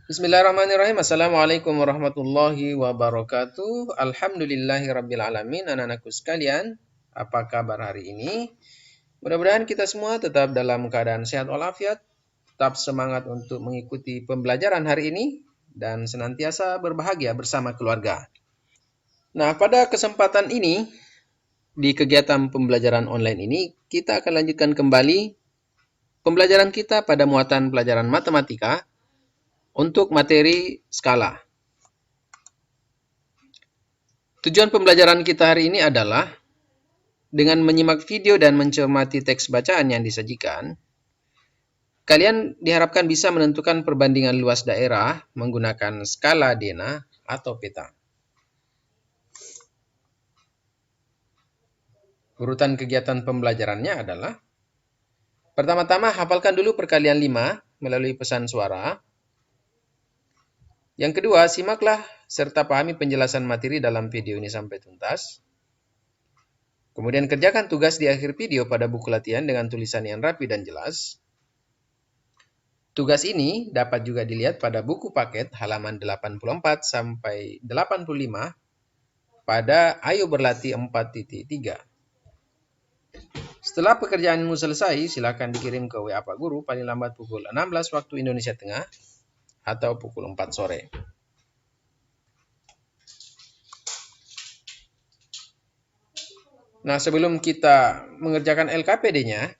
Bismillahirrahmanirrahim. Assalamualaikum warahmatullahi wabarakatuh. Alhamdulillahirabbil alamin. Anak-anakku sekalian, apa kabar hari ini? Mudah-mudahan kita semua tetap dalam keadaan sehat walafiat, tetap semangat untuk mengikuti pembelajaran hari ini dan senantiasa berbahagia bersama keluarga. Nah, pada kesempatan ini di kegiatan pembelajaran online ini kita akan lanjutkan kembali pembelajaran kita pada muatan pelajaran matematika untuk materi skala. Tujuan pembelajaran kita hari ini adalah dengan menyimak video dan mencermati teks bacaan yang disajikan, kalian diharapkan bisa menentukan perbandingan luas daerah menggunakan skala Dena atau peta. Urutan kegiatan pembelajarannya adalah: pertama-tama hafalkan dulu perkalian 5 melalui pesan suara. Yang kedua, simaklah serta pahami penjelasan materi dalam video ini sampai tuntas. Kemudian kerjakan tugas di akhir video pada buku latihan dengan tulisan yang rapi dan jelas. Tugas ini dapat juga dilihat pada buku paket halaman 84 sampai 85 pada Ayo Berlatih 4.3. Setelah pekerjaanmu selesai, silakan dikirim ke WA Pak Guru paling lambat pukul 16 waktu Indonesia Tengah atau pukul 4 sore. Nah, sebelum kita mengerjakan LKPD-nya,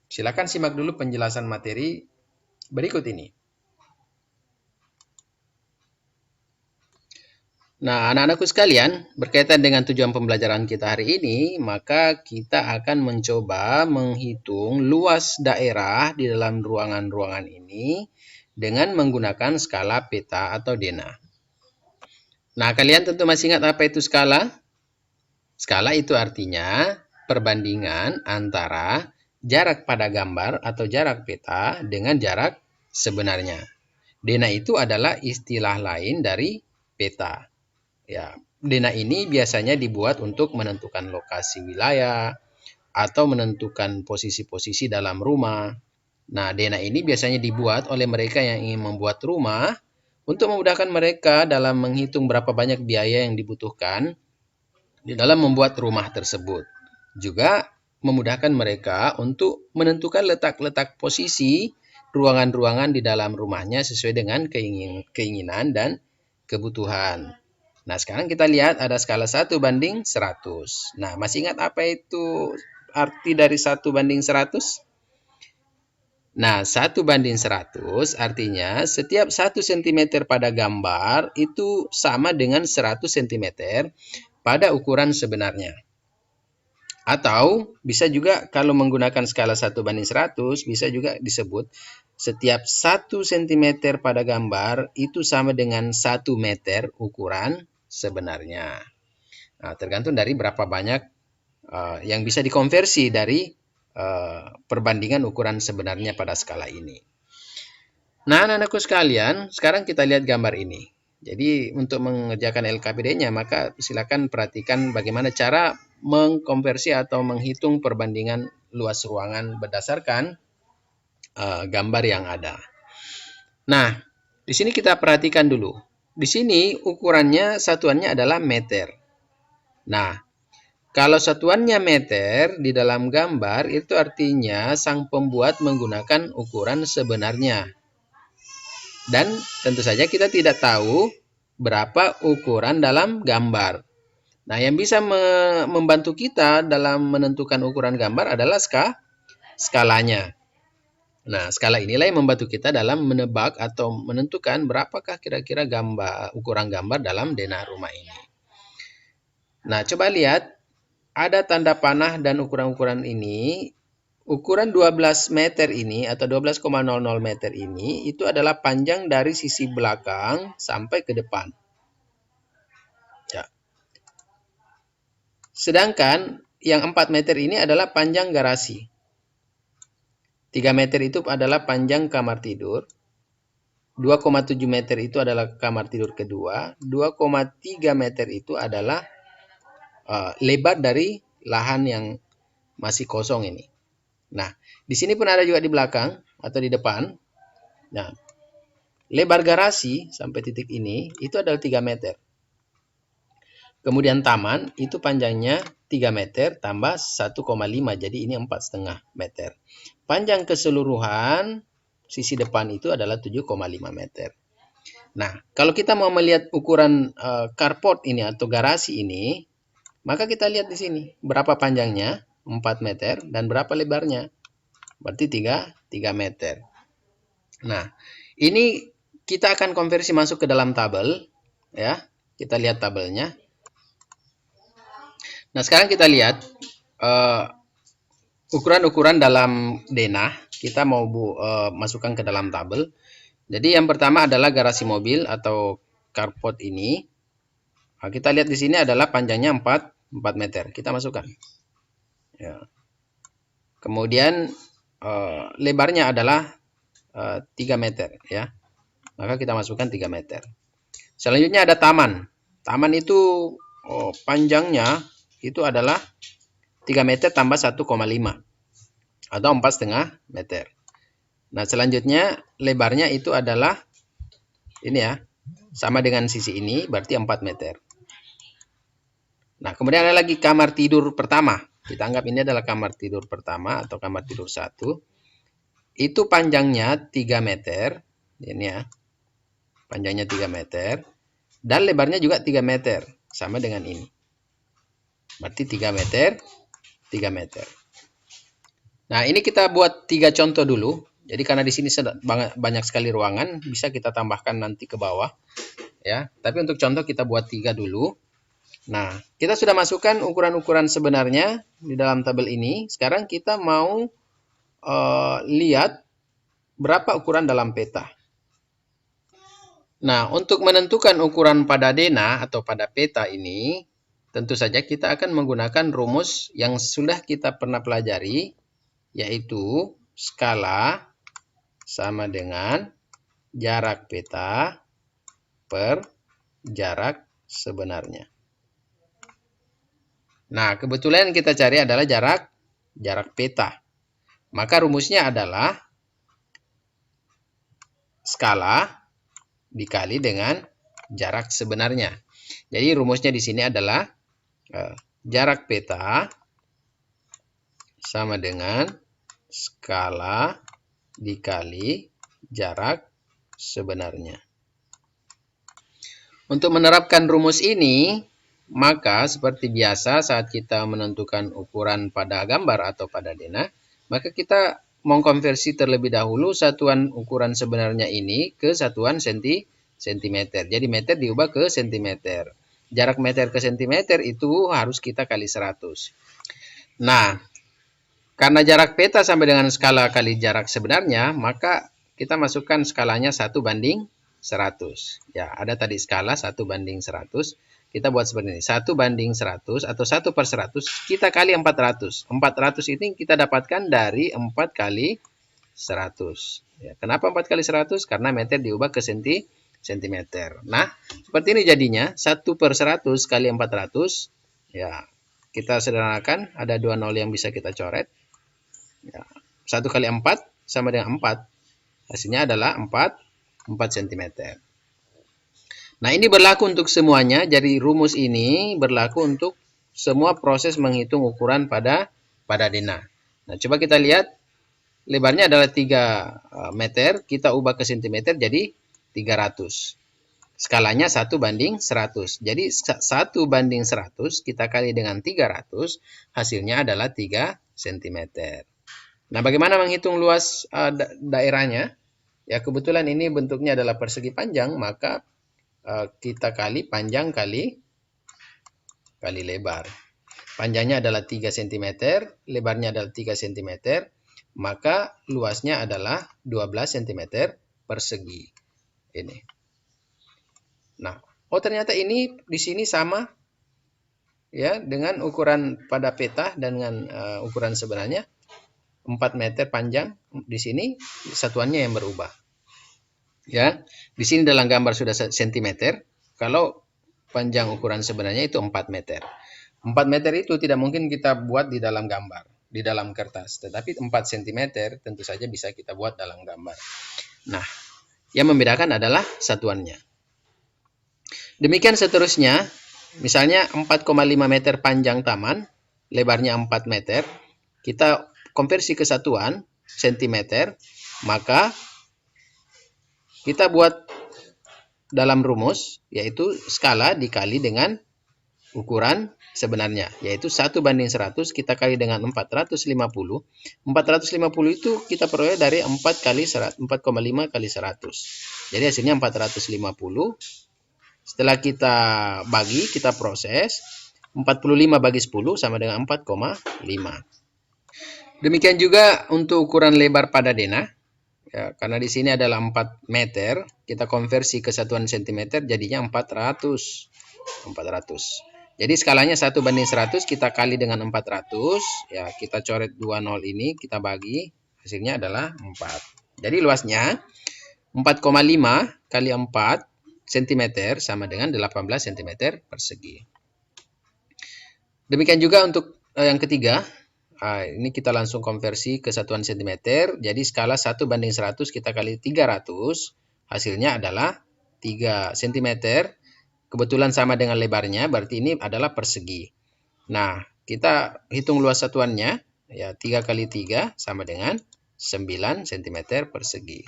silakan simak dulu penjelasan materi berikut ini. Nah, anak-anakku sekalian, berkaitan dengan tujuan pembelajaran kita hari ini, maka kita akan mencoba menghitung luas daerah di dalam ruangan-ruangan ini dengan menggunakan skala peta atau Dena. Nah, kalian tentu masih ingat apa itu skala? Skala itu artinya perbandingan antara jarak pada gambar atau jarak peta dengan jarak sebenarnya. Dena itu adalah istilah lain dari peta. Ya, Dena ini biasanya dibuat untuk menentukan lokasi wilayah atau menentukan posisi-posisi dalam rumah. Nah, Dena ini biasanya dibuat oleh mereka yang ingin membuat rumah untuk memudahkan mereka dalam menghitung berapa banyak biaya yang dibutuhkan di dalam membuat rumah tersebut. Juga memudahkan mereka untuk menentukan letak-letak posisi ruangan-ruangan di dalam rumahnya sesuai dengan keinginan dan kebutuhan. Nah, sekarang kita lihat ada skala 1:100. Nah, masih ingat apa itu arti dari 1:100? Nah, 1:100 artinya setiap 1 cm pada gambar itu sama dengan 100 cm pada ukuran sebenarnya. Atau bisa juga kalau menggunakan skala 1:100 bisa juga disebut setiap 1 cm pada gambar itu sama dengan 1 meter ukuran sebenarnya. Nah, tergantung dari berapa banyak yang bisa dikonversi dari perbandingan ukuran sebenarnya pada skala ini. Nah, anak-anakku sekalian, sekarang kita lihat gambar ini. Jadi untuk mengerjakan LKPD-nya, maka silakan perhatikan bagaimana cara mengkonversi atau menghitung perbandingan luas ruangan berdasarkan gambar yang ada. Nah, di sini kita perhatikan dulu. Di sini ukurannya satuannya adalah meter. Nah, kalau satuannya meter di dalam gambar itu artinya sang pembuat menggunakan ukuran sebenarnya. Dan tentu saja kita tidak tahu berapa ukuran dalam gambar. Nah, yang bisa membantu kita dalam menentukan ukuran gambar adalah skalanya. Nah, skala inilah yang membantu kita dalam menebak atau menentukan berapakah kira-kira ukuran gambar dalam Dena rumah ini. Nah, coba lihat, ada tanda panah dan ukuran-ukuran ini. Ukuran 12 meter ini atau 12,00 meter ini itu adalah panjang dari sisi belakang sampai ke depan. Ya. Sedangkan yang 4 meter ini adalah panjang garasi. 3 meter itu adalah panjang kamar tidur. 2,7 meter itu adalah kamar tidur kedua. 2,3 meter itu adalah lebar dari lahan yang masih kosong ini. Nah, di sini pun ada juga di belakang atau di depan. Nah, Lebar garasi sampai titik ini itu adalah 3 meter. Kemudian taman itu panjangnya 3 meter tambah 1,5, jadi ini 4,5 meter. Panjang keseluruhan sisi depan itu adalah 7,5 meter. Nah, kalau kita mau melihat ukuran carport ini atau garasi ini, maka kita lihat di sini berapa panjangnya, 4 meter, dan berapa lebarnya, berarti 3 meter. Nah, ini kita akan konversi masuk ke dalam tabel, ya. Kita lihat tabelnya. Nah, sekarang kita lihat ukuran-ukuran dalam denah. Kita mau masukkan ke dalam tabel. Jadi yang pertama adalah garasi mobil atau carport ini. Nah, kita lihat di sini adalah panjangnya 4 meter. Kita masukkan. Ya. Kemudian lebarnya adalah 3 meter, ya. Maka kita masukkan 3 meter. Selanjutnya ada taman. Taman itu panjangnya itu adalah 3 meter tambah 1,5 atau 4,5 meter. Nah, selanjutnya lebarnya itu adalah ini ya, sama dengan sisi ini, berarti 4 meter. Nah, kemudian ada lagi kamar tidur pertama. Kita anggap ini adalah kamar tidur pertama atau kamar tidur 1. Itu panjangnya 3 meter. Ini ya, panjangnya 3 meter. Dan lebarnya juga 3 meter. Sama dengan ini. Berarti 3 meter, 3 meter. Nah, ini kita buat 3 contoh dulu. Jadi karena di sini banyak sekali ruangan, bisa kita tambahkan nanti ke bawah. Ya, tapi untuk contoh kita buat 3 dulu. Nah, kita sudah masukkan ukuran-ukuran sebenarnya di dalam tabel ini. Sekarang kita mau lihat berapa ukuran dalam peta. Nah, untuk menentukan ukuran pada denah atau pada peta ini, tentu saja kita akan menggunakan rumus yang sudah kita pernah pelajari, yaitu skala sama dengan jarak peta per jarak sebenarnya. Nah, kebetulan yang kita cari adalah jarak peta. Maka rumusnya adalah skala dikali dengan jarak sebenarnya. Jadi rumusnya di sini adalah jarak peta sama dengan skala dikali jarak sebenarnya. Untuk menerapkan rumus ini, maka seperti biasa saat kita menentukan ukuran pada gambar atau pada denah, maka kita mengkonversi terlebih dahulu satuan ukuran sebenarnya ini ke satuan sentimeter. Jadi meter diubah ke sentimeter. Jarak meter ke sentimeter itu harus kita kali 100. Nah, karena jarak peta sama dengan skala kali jarak sebenarnya, maka kita masukkan skalanya 1:100. Ya, ada tadi skala 1:100. Kita buat seperti ini. 1:100 atau 1/100 kita kali 400. 400 ini kita dapatkan dari 4 kali 100. Ya, kenapa 4 kali 100? Karena meter diubah ke sentimeter. Nah, seperti ini jadinya. 1/100 kali 400. Ya, kita sederhanakan. Ada 2 nol yang bisa kita coret. Ya, 1 kali 4 sama dengan 4. Hasilnya adalah 4 cm. Nah, ini berlaku untuk semuanya. Jadi rumus ini berlaku untuk semua proses menghitung ukuran pada denah. Nah, coba kita lihat. Lebarnya adalah 3 meter. Kita ubah ke cm jadi 300. Skalanya 1:100. Jadi 1:100 kita kali dengan 300. Hasilnya adalah 3 cm. Nah, bagaimana menghitung luas daerahnya? Ya, kebetulan ini bentuknya adalah persegi panjang, maka kita kali panjang kali lebar. Panjangnya adalah 3 cm, lebarnya adalah 3 cm, maka luasnya adalah 12 cm persegi. Ini. Nah, ternyata ini di sini sama ya dengan ukuran pada peta dan dengan ukuran sebenarnya. 4 meter panjang, di sini satuannya yang berubah. Ya, di sini dalam gambar sudah sentimeter. Kalau panjang ukuran sebenarnya itu 4 meter. 4 meter itu tidak mungkin kita buat di dalam gambar, di dalam kertas. Tetapi 4 cm tentu saja bisa kita buat dalam gambar. Nah, Yang membedakan adalah satuannya. Demikian seterusnya, misalnya 4,5 meter panjang taman, lebarnya 4 meter, kita konversi ke satuan sentimeter, maka kita buat dalam rumus, yaitu skala dikali dengan ukuran sebenarnya, yaitu 1:100 kita kali dengan 450. 450 itu kita peroleh dari 4,5 kali 100. Jadi hasilnya 450. Setelah kita bagi, kita proses, 45 bagi 10 sama dengan 4,5. Demikian juga untuk ukuran lebar pada denah. Ya, karena di sini adalah 4 meter, kita konversi ke satuan sentimeter jadinya 400. Jadi skalanya 1:100 kita kali dengan 400, ya kita coret 2 nol ini, kita bagi, hasilnya adalah 4. Jadi luasnya 4,5 kali 4 cm sama dengan 18 cm persegi. Demikian juga untuk yang ketiga. Ini kita langsung konversi ke satuan cm. Jadi skala 1:100 kita kali 300. Hasilnya adalah 3 cm. Kebetulan sama dengan lebarnya, berarti ini adalah persegi. Nah, kita hitung luas satuannya. Ya, 3 kali 3 sama dengan 9 cm persegi.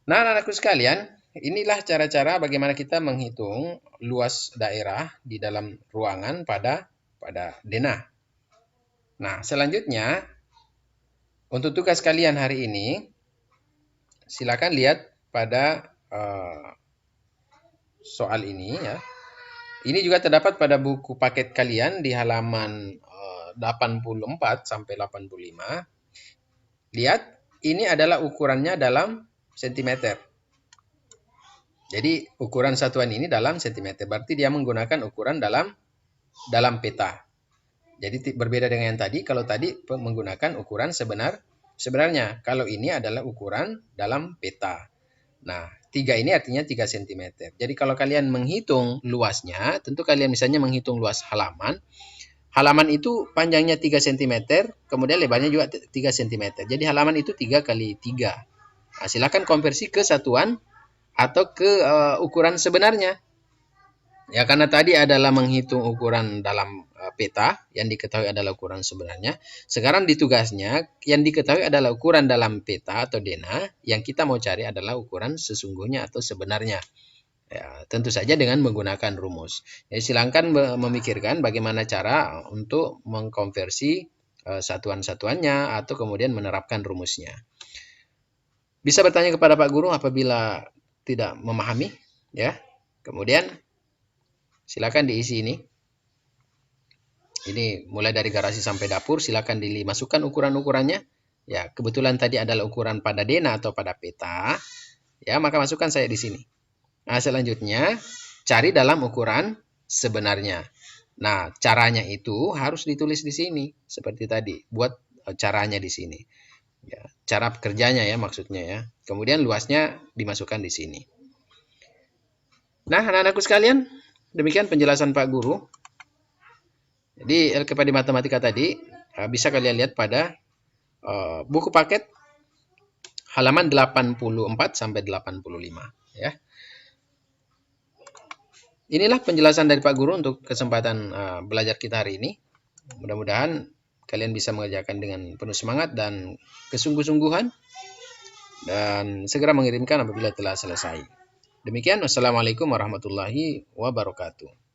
Nah, anak-anakku sekalian, inilah cara-cara bagaimana kita menghitung luas daerah di dalam ruangan pada denah. Nah, selanjutnya untuk tugas kalian hari ini, silakan lihat pada soal ini ya. Ini juga terdapat pada buku paket kalian di halaman 84 sampai 85. Lihat, ini adalah ukurannya dalam sentimeter. Jadi ukuran satuan ini dalam sentimeter, berarti dia menggunakan ukuran dalam peta. Jadi berbeda dengan yang tadi, kalau tadi menggunakan ukuran sebenarnya. Kalau ini adalah ukuran dalam peta. Nah, 3 ini artinya 3 cm. Jadi kalau kalian menghitung luasnya, tentu kalian misalnya menghitung luas halaman. Halaman itu panjangnya 3 cm, kemudian lebarnya juga 3 cm. Jadi halaman itu 3 kali 3. Nah, silakan konversi ke satuan atau ke ukuran sebenarnya. Ya, karena tadi adalah menghitung ukuran dalam peta, yang diketahui adalah ukuran sebenarnya. Sekarang di tugasnya, yang diketahui adalah ukuran dalam peta atau denah, yang kita mau cari adalah ukuran sesungguhnya atau sebenarnya. Ya, tentu saja dengan menggunakan rumus. Jadi silakan memikirkan bagaimana cara untuk mengkonversi satuan-satuannya atau kemudian menerapkan rumusnya. Bisa bertanya kepada Pak Guru apabila tidak memahami, ya. Kemudian silakan diisi ini. Ini mulai dari garasi sampai dapur, silakan dimasukkan ukuran-ukurannya. Ya, kebetulan tadi adalah ukuran pada denah atau pada peta. Ya, maka masukkan saya di sini. Nah, selanjutnya cari dalam ukuran sebenarnya. Nah, caranya itu harus ditulis di sini seperti tadi. Buat caranya di sini. Ya, cara kerjanya ya maksudnya ya. Kemudian luasnya dimasukkan di sini. Nah, anak-anakku sekalian, demikian penjelasan Pak Guru. Jadi LKPD Matematika tadi bisa kalian lihat pada buku paket halaman 84 sampai 85 ya. Inilah penjelasan dari Pak Guru untuk kesempatan belajar kita hari ini. Mudah-mudahan kalian bisa mengerjakan dengan penuh semangat dan kesungguh-sungguhan dan segera mengirimkan apabila telah selesai. Demikian, wassalamualaikum warahmatullahi wabarakatuh.